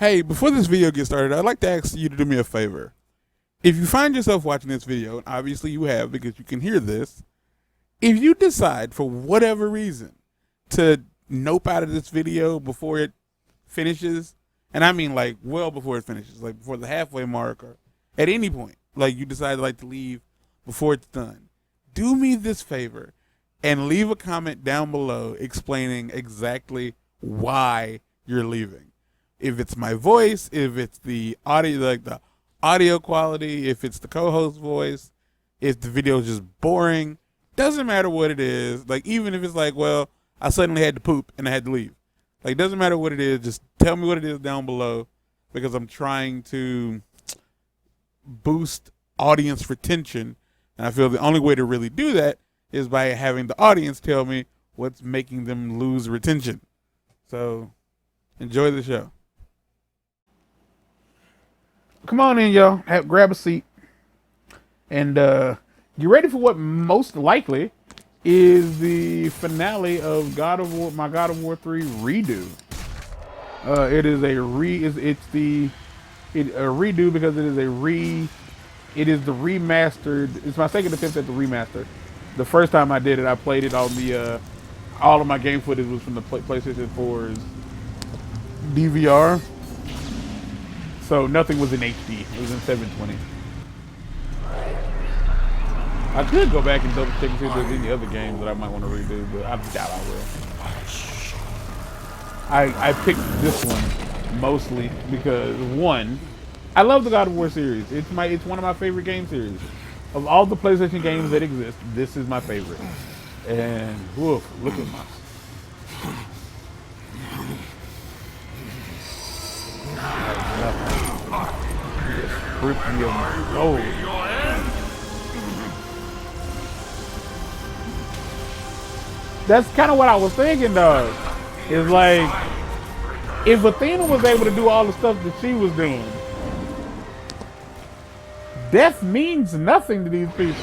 Hey, before this video gets started, I'd like to ask you to do me a favor. If you find yourself watching this video, and obviously you have because you can hear this, if you decide for whatever reason to nope out of this video before it finishes, and I mean like well before it finishes, like before the halfway mark or at any point, like you decide like to leave before it's done, do me this favor and leave a comment down below explaining exactly why you're leaving. If it's my voice, if it's the audio, like the audio quality, if it's the co-host voice, if the video is just boring, doesn't matter what it is. Like even if it's like, well, I suddenly had to poop and I had to leave. Like doesn't matter what it is, just tell me what it is down below because I'm trying to boost audience retention. And I feel the only way to really do that is by having the audience tell me what's making them lose retention. So enjoy the show. Come on in, y'all. Grab a seat. And get ready for what most likely is the finale of God of War, my God of War 3 redo. It is a redo because it is the remastered. It's my second attempt at the remaster. The first time I did it, I played it on the all of my game footage was from the PlayStation 4's DVR. So nothing was in HD. It was in 720. I could go back and double check and see if there's any other games that I might want to redo, but I doubt I will. I picked this one mostly because one, I love the God of War series. It's one of my favorite game series. Of all the PlayStation games that exist, this is my favorite. And woof, look at my That's kind of what I was thinking, though. It's like, if Athena was able to do all the stuff that she was doing, death means nothing to these people.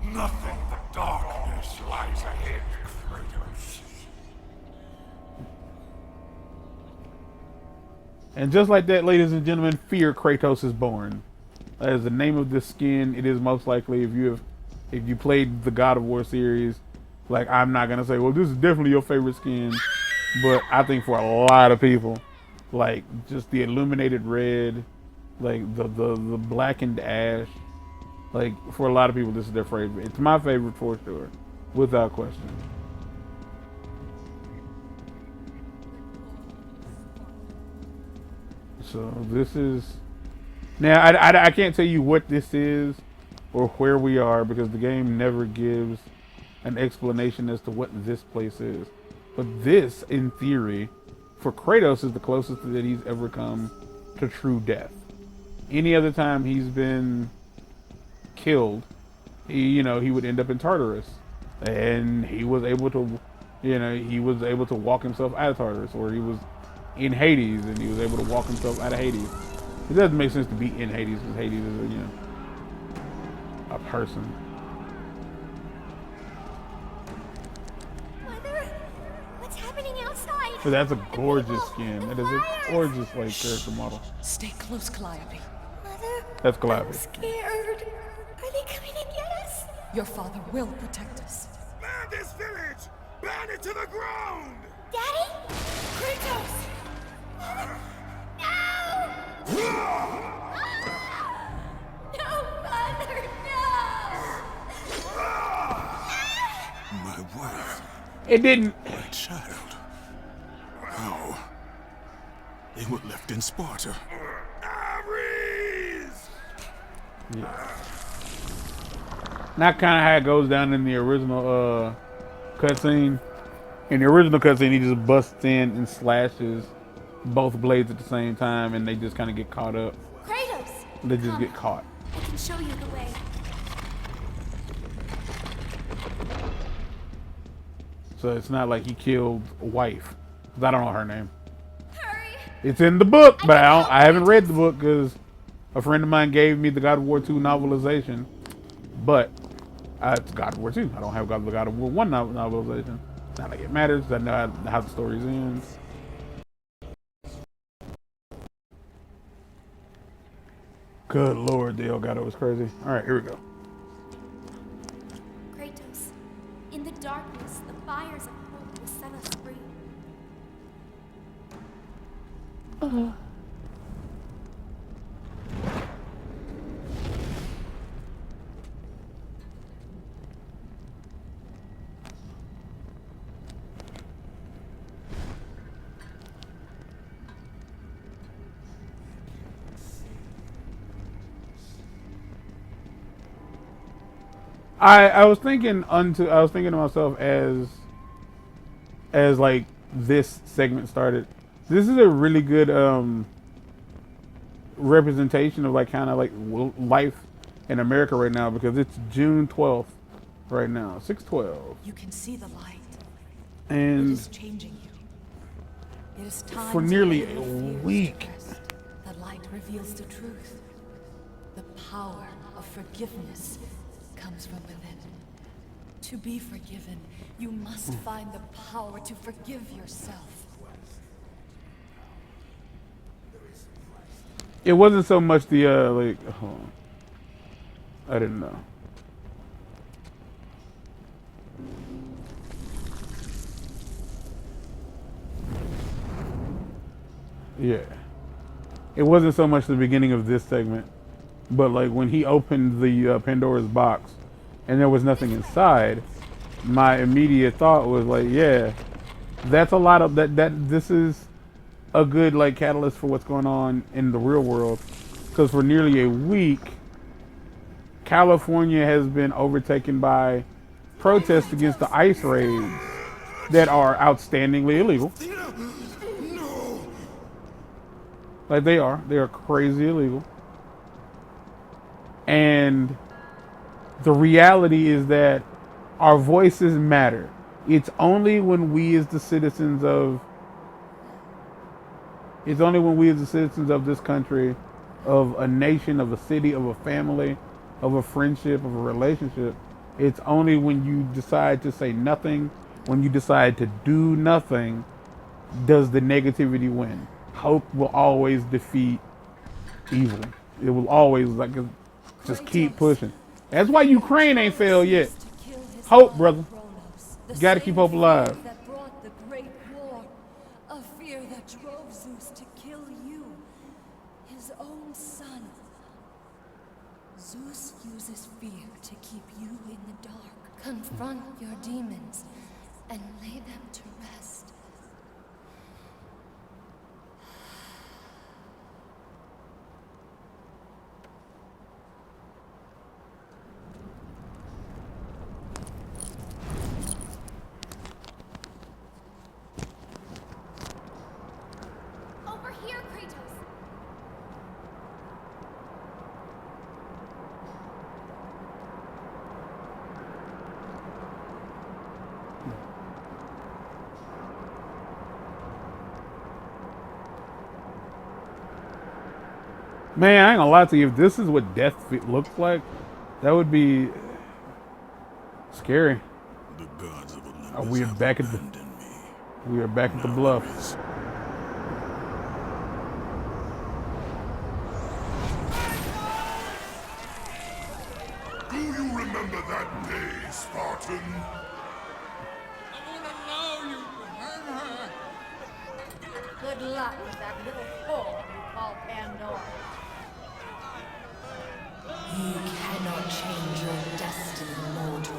Nothing but darkness lies ahead, Kratos. And just like that, ladies and gentlemen, fear Kratos is born. As the name of this skin, it is most likely if you played the God of War series, like I'm not gonna say, well, this is definitely your favorite skin, but I think for a lot of people, like just the illuminated red, like the blackened ash, like for a lot of people, this is their favorite. It's my favorite for sure, without question. So this is, now I can't tell you what this is or where we are because the game never gives an explanation as to what this place is. But this, in theory, for Kratos is the closest that he's ever come to true death. Any other time he's been killed, he would end up in Tartarus, and he was able to walk himself out of Tartarus, or he was in Hades and he was able to walk himself out of Hades. It doesn't make sense to be in Hades because Hades is a person. Mother, what's happening outside? But that's a gorgeous skin. That is a gorgeous character model. Stay close, Calliope. Mother, That's Calliope. I'm scared. Are they coming to get us? Your father will protect us. Burn this village! Burn it to the ground! Daddy? Kratos! Mother, no! No, Mother, no! My wife, It didn't. my child. How? They were left in Sparta. Ares! Yeah. Not kind of how it goes down in the original cutscene. In the original cutscene, he just busts in and slashes both blades at the same time, and they just kind of get caught up. Kratos! They just get caught. I can show you the way. So it's not like he killed a wife. 'Cause I don't know her name. Hurry! It's in the book, but I haven't read the book because a friend of mine gave me the God of War 2 novelization. But it's God of War 2. I don't have the God of War 1 novelization. Not like it matters. I know how the story ends. Good lord, the Elgato was crazy. All right, here we go. Kratos, in the darkness, the fires of hope will set us free. I was thinking to myself as like this segment started. This is a really good representation of like kind of like life in America right now, because it's June 12th right now, 6/12, You can see the light. It and is changing you. It is time for to nearly lay a your fears week. to rest. The light reveals the truth. The power of forgiveness comes from within. To be forgiven, you must find the power to forgive yourself. It wasn't so much the like. Hold on. I didn't know. Yeah. It wasn't so much the beginning of this segment, but like when he opened the Pandora's box and there was nothing inside, my immediate thought was like, yeah, that's a lot of that this is a good like catalyst for what's going on in the real world, because for nearly a week California has been overtaken by protests against the ICE raids that are outstandingly illegal. No. Like they are crazy illegal. And the reality is that our voices matter. It's only when we as the citizens of this country, of a nation, of a city, of a family, of a friendship, of a relationship, it's only when you decide to say nothing, when you decide to do nothing, does the negativity win. Hope will always defeat evil. It will always just keep pushing. That's why Ukraine ain't failed yet. Hope, brother. You gotta keep hope alive. That brought the great war, a fear that drove Zeus to kill you, his own son. Zeus uses fear to keep you in the dark. Confront your demons and lay them to rest. Over here, Kratos! Man, I ain't gonna lie to you. If this is what death looks like, that would be scary. The gods of Olympus We are have back at the abandoned me. we are back at the Now bluff. there is Do you remember that day, Spartan? I wouldn't allow you to hurt her. Good luck with that little whore you call Pandora. You cannot change your destiny, mortal.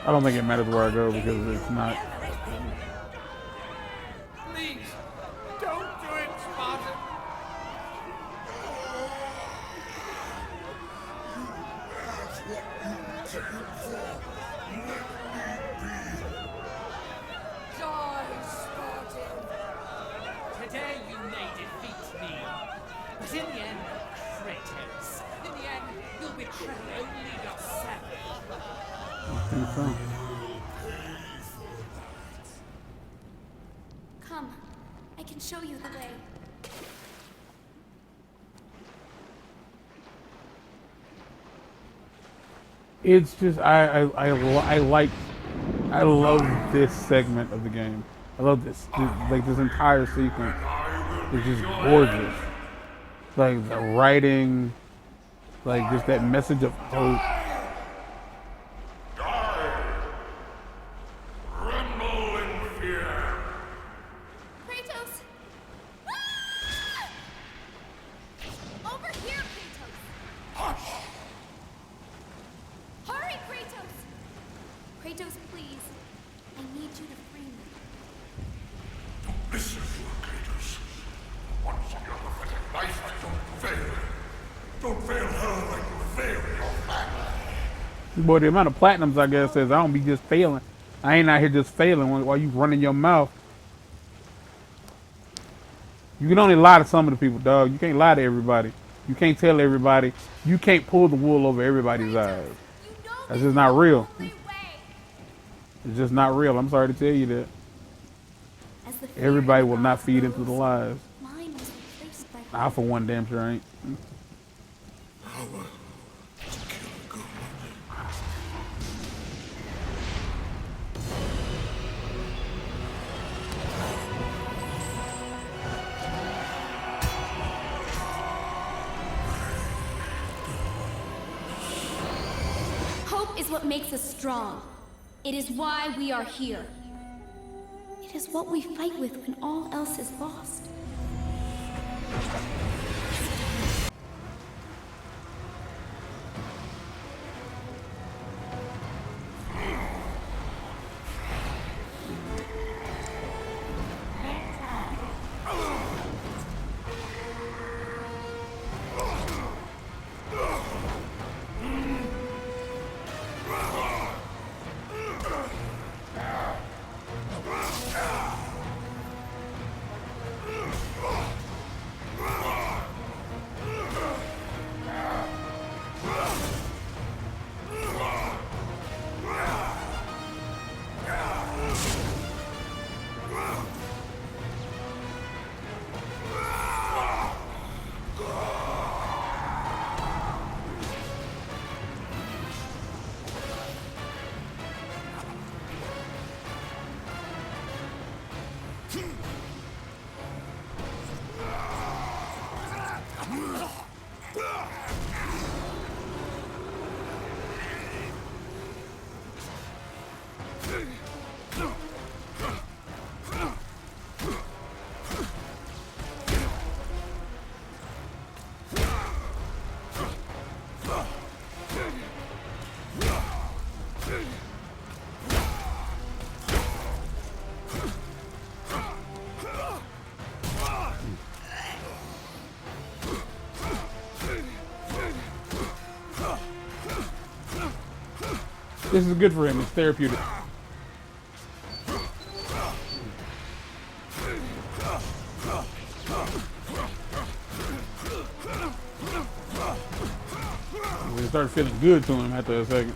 I don't think it matters where I go because it's not. Please, don't do it, Spartan. Die, Spartan! Today you may defeat me, but in the end, Kratos, in the end, you'll betray only yourself. I think so. Come, I can show you the way. It's just I like I love this segment of the game. I love this entire sequence. It's just gorgeous. Like the writing, like just that message of hope. Tremble in fear. Kratos! Ah! Over here, Kratos! Hush! Hurry, Kratos! Kratos, please. I need you to free me. Listen to her, Kratos. Once in your prophetic life, don't fail. Don't fail her like you failed your family. Boy, the amount of platinums I guess says I don't be just failing. I ain't out here just failing while you running your mouth. You can only lie to some of the people, dog. You can't lie to everybody. You can't tell everybody. You can't pull the wool over everybody's eyes. You know That's this just not is the real. only way. It's just not real. I'm sorry to tell you that. As the fear Everybody in will the not eyes feed into the grows, lies. mine was replaced by I, for one, damn sure ain't. Power to kill good. Hope is what makes us strong. It is why we are here. It is what we fight with when all else is lost. This is good for him. It's therapeutic. It started feeling good to him after a second.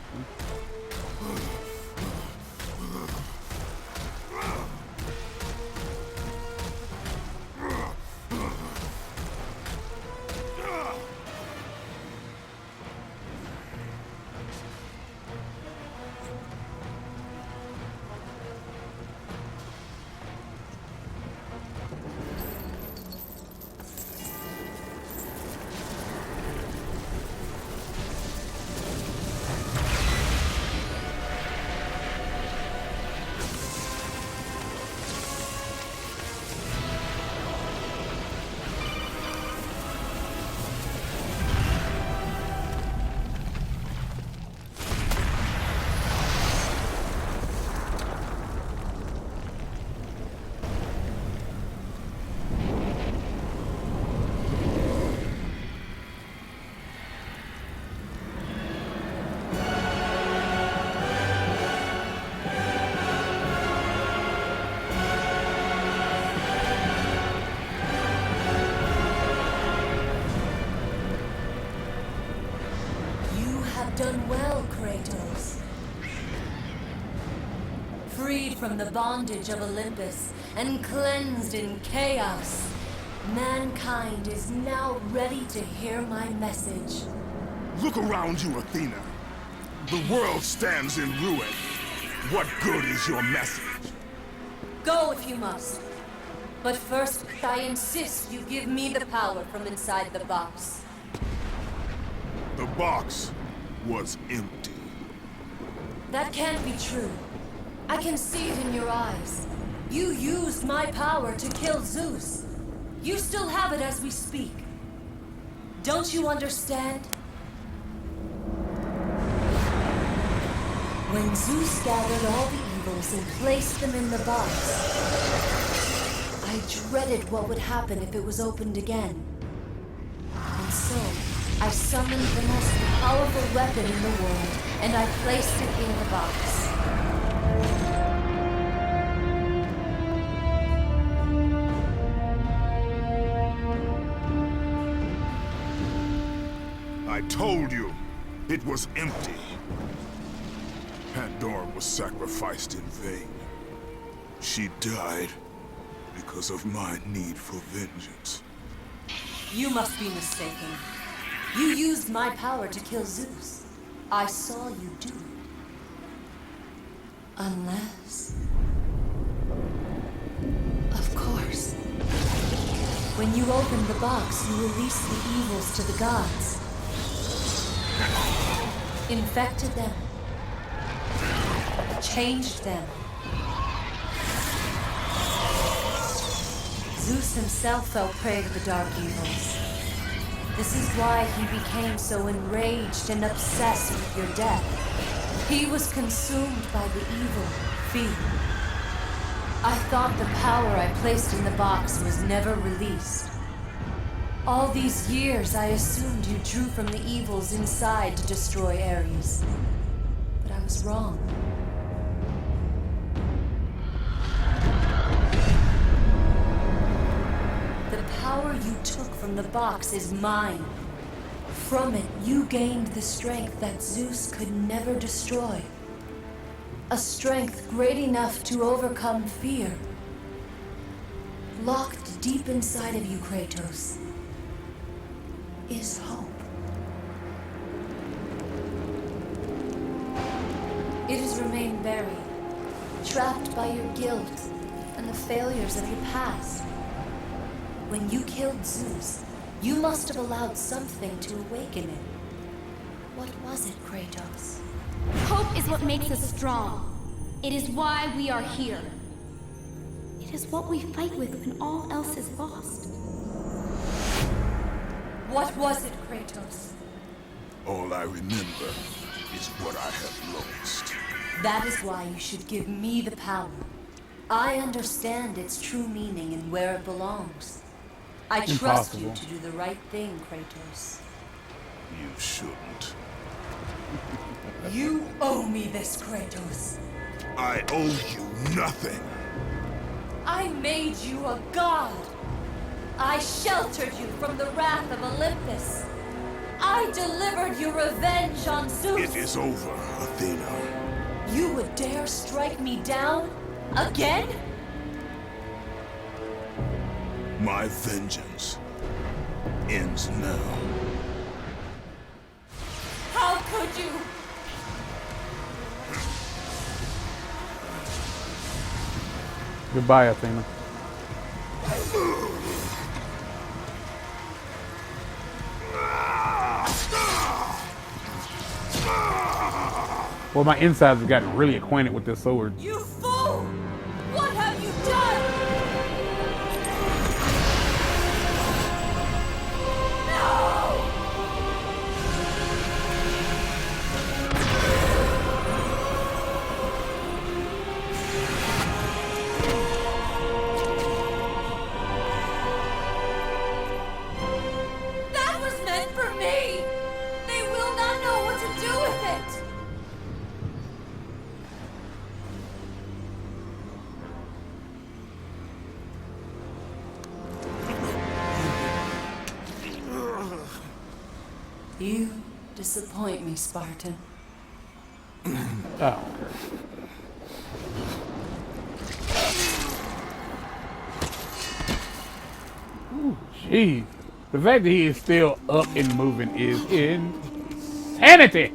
Done well, Kratos. Freed from the bondage of Olympus and cleansed in chaos, mankind is now ready to hear my message. Look around you, Athena. The world stands in ruin. What good is your message? Go if you must. But first, I insist you give me the power from inside the box. The box was empty. That can't be true. I can see it in your eyes. You used my power to kill Zeus. You still have it as we speak. Don't you understand? When Zeus gathered all the evils and placed them in the box, I dreaded what would happen if it was opened again. And so, I summoned the most powerful weapon in the world, and I placed it in the box. I told you, it was empty. Pandora was sacrificed in vain. She died because of my need for vengeance. You must be mistaken. You used my power to kill Zeus. I saw you do it. Unless... Of course. When you opened the box, you released the evils to the gods. Infected them. Changed them. Zeus himself fell prey to the dark evils. This is why he became so enraged and obsessed with your death. He was consumed by the evil, fear. I thought the power I placed in the box was never released. All these years, I assumed you drew from the evils inside to destroy Ares. But I was wrong. The power you took from the box is mine. From it, you gained the strength that Zeus could never destroy. A strength great enough to overcome fear. Locked deep inside of you, Kratos, is hope. It has remained buried, trapped by your guilt and the failures of your past. When you killed Zeus, you must have allowed something to awaken it. What was it, Kratos? Hope is what makes us strong. It is why we are here. It is what we fight with when all else is lost. What was it, Kratos? All I remember is what I have lost. That is why you should give me the power. I understand its true meaning and where it belongs. I trust you to do the right thing, Kratos. You shouldn't. You owe me this, Kratos. I owe you nothing. I made you a god. I sheltered you from the wrath of Olympus. I delivered you revenge on Zeus. It is over, Athena. You would dare strike me down? Again? My vengeance ends now. How could you? Goodbye, Athena. Well, my insides have gotten really acquainted with this sword. You fool! What have you done? That was meant for me! They will not know what to do with it! You disappoint me, Spartan. Oh. Ooh, jeez. The fact that he is still up and moving is insanity.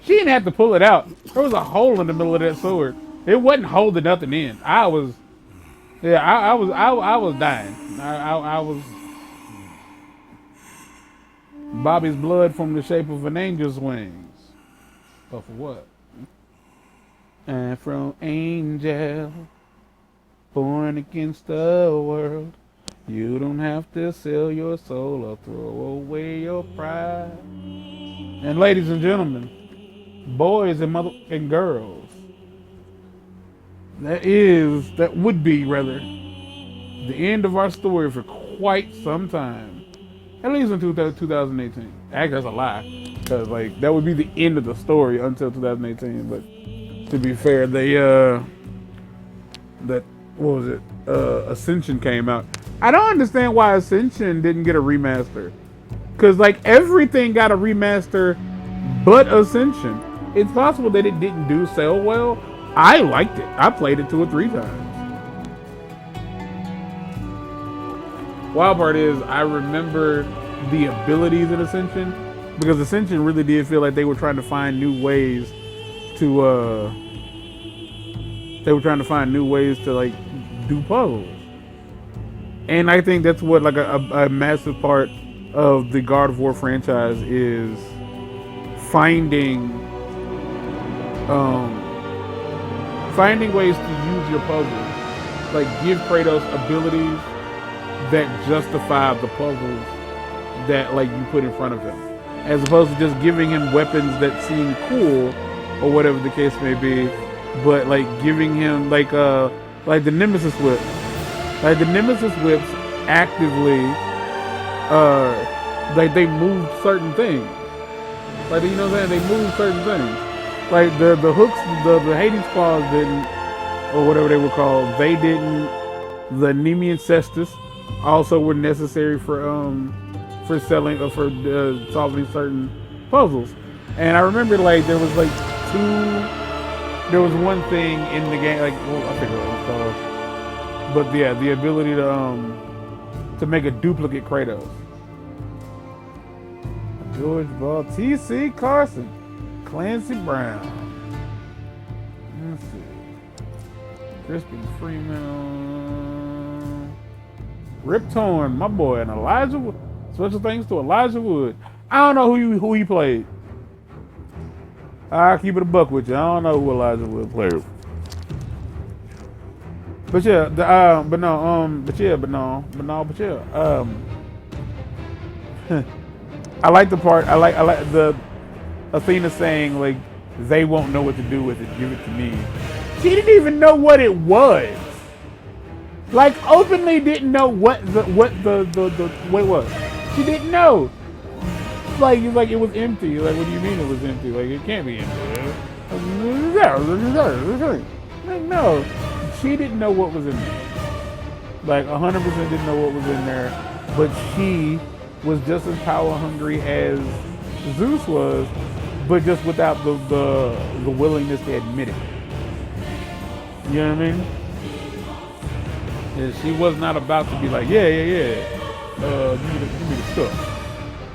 She didn't have to pull it out. There was a hole in the middle of that sword. It wasn't holding nothing in. I was dying. I was. Bobby's blood from the shape of an angel's wings. But for what? And from angel, born against the world. You don't have to sell your soul or throw away your pride. And ladies and gentlemen, boys and girls, that would be the end of our story for quite some time. At least in 2018. Actually, that's a lie, because like that would be the end of the story until 2018. But to be fair, Ascension came out. I don't understand why Ascension didn't get a remaster, because like everything got a remaster but Ascension. It's possible that it didn't do sell well. I liked it. I played it 2 or 3 times. Wild part is I remember the abilities in Ascension, because Ascension really did feel like they were trying to find new ways to like do puzzles. And I think that's what like a massive part of the God of War franchise is, finding ways to use your puzzles. Like give Kratos abilities that justify the puzzles that like you put in front of him, as opposed to just giving him weapons that seem cool or whatever the case may be, but like giving him like the Nemesis whip. Like the Nemesis whips actively like they moved certain things. Like, you know what I'm saying? They moved certain things. Like the hooks, the Hades claws didn't, or whatever they were called, they didn't. The Nemean Cestus also were necessary for selling or for solving certain puzzles. And I remember like there was one thing in the game, like, well, I forget what it was called, but yeah, the ability to make a duplicate Kratos. George Ball, T.C. Carson, Clancy Brown. Let's see. Crispin Freeman. Rip Torn, my boy, and Elijah Wood. Special thanks to Elijah Wood. I don't know who he played. I'll keep it a buck with you. I don't know who Elijah Wood played. But yeah, I like the part. I like the Athena saying like they won't know what to do with it. Give it to me. She didn't even know what it was. Like openly didn't know what the was. She didn't know. Like it was empty. Like what do you mean it was empty? Like it can't be empty. Like no, she didn't know what was in there. Like 100% didn't know what was in there. But she was just as power hungry as Zeus was, but just without the willingness to admit it. You know what I mean? Yeah, she was not about to be like, yeah. Give me the stuff.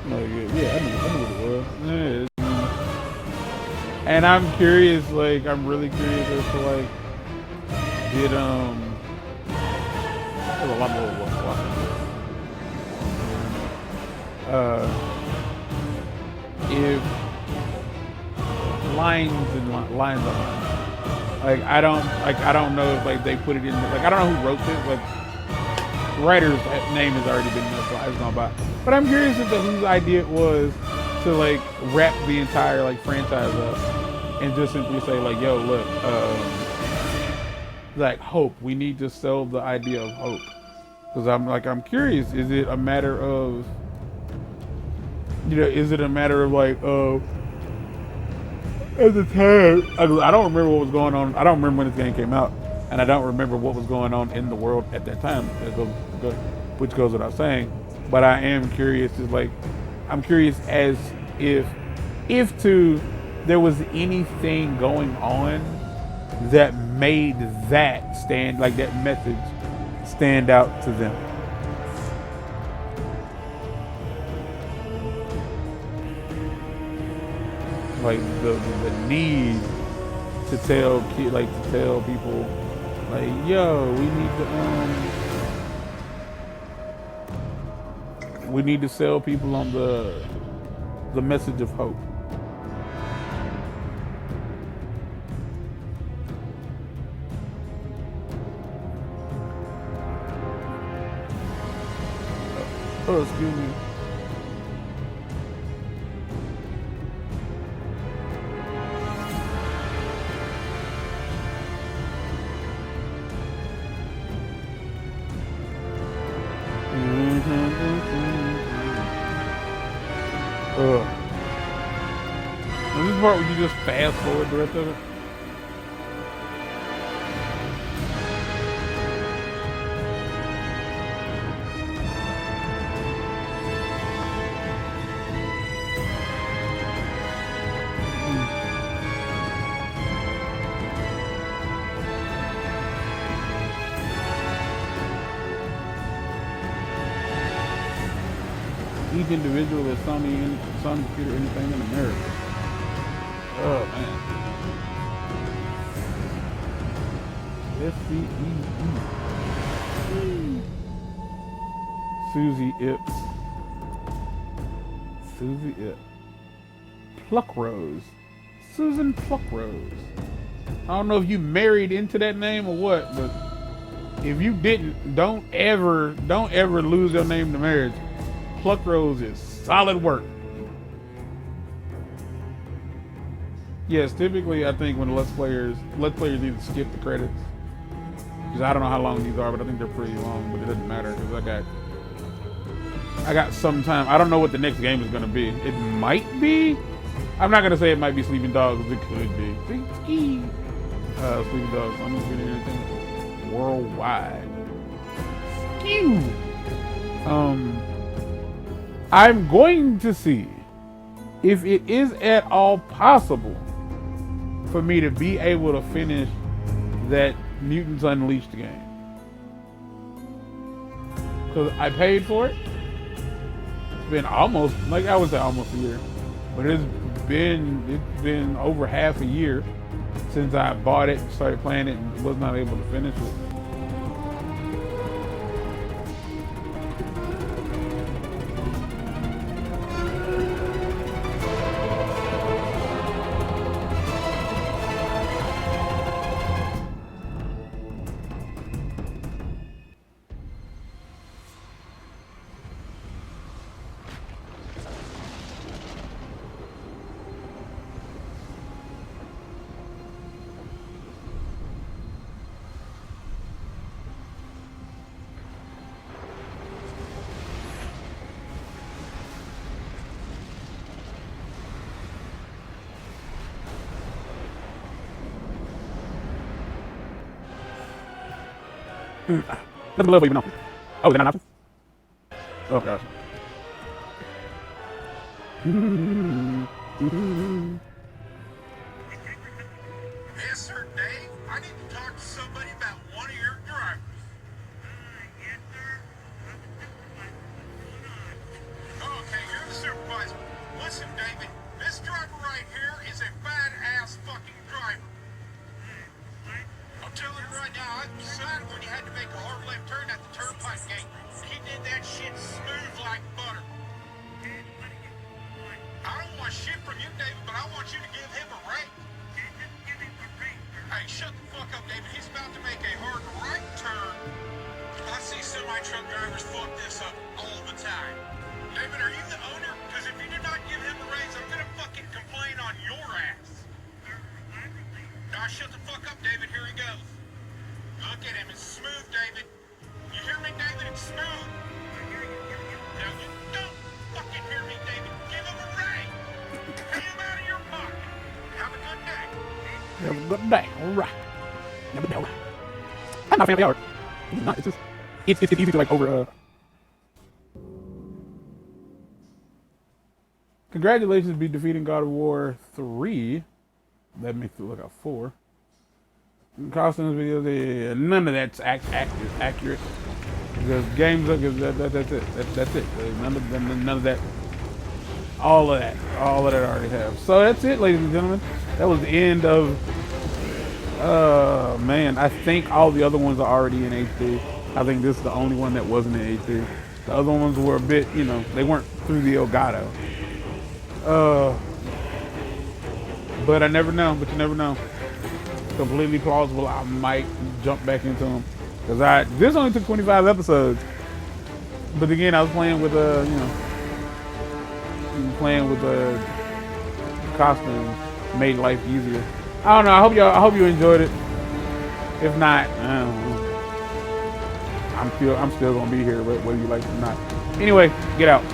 Like, yeah, I knew what it was. Yeah. And I'm curious, like, I'm really curious as to like, there's a lot more work. If lines are lines. Like I don't know if like they put it in there. Like I don't know who wrote this. Like writer's name has already been gone by. But I'm curious as to whose idea it was to like wrap the entire like franchise up and just simply say like, yo, look, like hope. We need to sell the idea of hope. Because I'm curious. Is it a matter of like, at the time, I don't remember what was going on. I don't remember when this game came out, and I don't remember what was going on in the world at that time, which goes without saying. But I am curious, I'm curious as if there was anything going on that made that message stand out to them. like the need to tell people like, yo, we need to sell people on the message of hope. Oh, excuse me. Is this part where you just fast forward the rest of it? Each individual is Sony Computer Entertainment America. Oh man. SCEE. Susie Ipps. Susie Ipps. Pluckrose. Susan Pluckrose. I don't know if you married into that name or what, but if you didn't, don't ever lose your name to marriage. Pluckrose is solid work. Yes, typically I think when let's players need to skip the credits, because I don't know how long these are, but I think they're pretty long. But it doesn't matter because I got some time. I don't know what the next game is gonna be. It might be. I'm not gonna say it might be Sleeping Dogs. It could be. Sleeping Dogs. I'm gonna get anything worldwide. Skew. I'm going to see if it is at all possible for me to be able to finish that Mutants Unleashed game. Because I paid for it. It's been almost, like I would say almost a year. But it's been over half a year since I bought it, started playing it, and was not able to finish it. Nothing below even know. Oh, is that an option? Oh gosh. Yes, sir, Dave. I need to talk to somebody about one of your drivers. Yes, sir. Okay, you're the supervisor. Listen, David, this driver right here is a badass fucking driver. I'm telling you right now, I decided when you had to make a hard left turn at the turnpike gate. He did that shit smooth like butter. I don't want shit from you, David, but I want you to give him a rate. Hey, shut the fuck up, David. He's about to make a hard right turn. I see semi-truck drivers fuck this up all the time. David, are you the owner? Because if you do not give him a raise, I'm gonna fucking complain on your ass. Now shut the fuck up, David. Here he goes. Look at him. It's smooth, David. You hear me, David? It's smooth. Now you don't fucking hear me, David. Give him a raise. Pay him out of your pocket. Have a good day. Have a good day. All right. Have a good day. I'm not a fan of the art. It's not. It's just. It's easy to like over. Congratulations, be defeating God of War 3. That makes it look like 4. Costumes, videos, none of that's accurate. Because games look, that's it. That's it. None of that. All of that I already have. So that's it, ladies and gentlemen. That was the end of, man, I think all the other ones are already in HD. I think this is the only one that wasn't in HD. The other ones were a bit, you know, they weren't through the Elgato. But I never know, but you never know. Completely plausible, I might jump back into them. Cause this only took 25 episodes. But again, I was playing with, you know, playing with the costumes made life easier. I don't know. I hope you enjoyed it. If not, I don't know. I'm still gonna be here, whether you like it or not. Anyway, get out.